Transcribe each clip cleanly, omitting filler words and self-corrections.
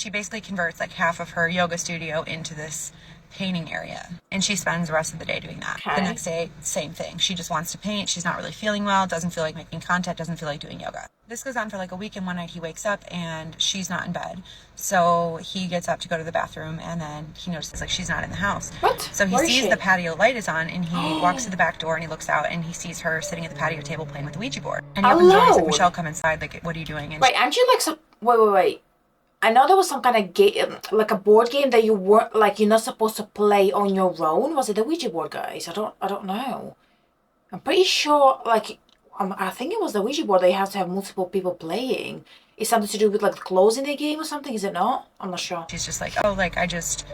she basically converts like half of her yoga studio into this painting area, and she spends the rest of the day doing that. The next day, same thing. She just wants to paint. She's not really feeling well, doesn't feel like making content, doesn't feel like doing yoga. This goes on for like a week, and one night he wakes up and she's not in bed. So he gets up to go to the bathroom, and then he notices like she's not in the house. What? So he sees the patio light is on, and he walks to the back door and he looks out and he sees her sitting at the patio table playing with the Ouija board. And he opens the door and he's like, Michelle, come inside. Like, what are you doing? And wait, aren't you like some... Wait. I know there was some kind of game, like a board game that you weren't, like, you're not supposed to play on your own. Was it the Ouija board, guys? I don't know. I'm pretty sure, like, I think it was the Ouija board that you have to have multiple people playing. It's something to do with, like, closing the game or something, is it not? I'm not sure. She's just like, oh, like, I just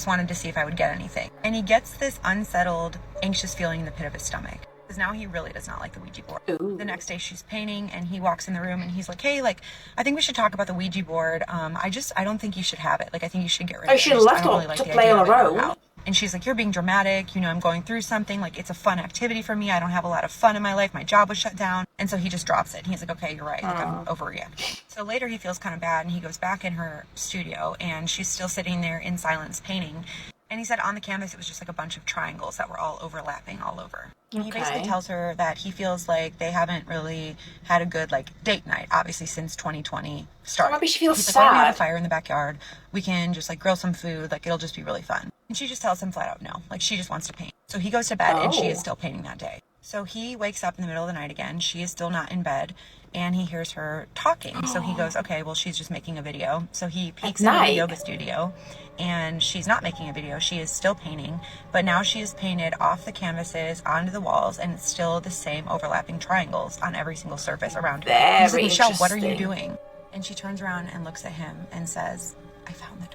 wanted to see if I would get anything. And he gets this unsettled, anxious feeling in the pit of his stomach. Because now he really does not like the Ouija board. Ooh. The next day she's painting and he walks in the room and he's like, hey, like, I think we should talk about the Ouija board. I don't think you should have it. Like, I think you should get rid of it. I should have left it to play on her own. And she's like, you're being dramatic. You know, I'm going through something. Like, it's a fun activity for me. I don't have a lot of fun in my life. My job was shut down. And so he just drops it. And he's like, okay, you're right. Like, I'm overreacting. So later he feels kind of bad and he goes back in her studio and she's still sitting there in silence painting. And he said on the canvas, it was just like a bunch of triangles that were all overlapping all over. And he basically tells her that he feels like they haven't really had a good like date night, obviously since 2020 started. Maybe she feels He's sad. like, why don't we have a fire in the backyard? We can just like grill some food. Like, it'll just be really fun. And she just tells him flat out no. Like, she just wants to paint. So he goes to bed and she is still painting that day. So he wakes up in the middle of the night again. She is still not in bed. And he hears her talking. So he goes, okay, well, she's just making a video. So he peeks into the yoga studio and she's not making a video. She is still painting, but now she is painted off the canvases onto the walls and it's still the same overlapping triangles on every single surface around her. He's like, Michelle, what are you doing? And she turns around and looks at him and says, I found the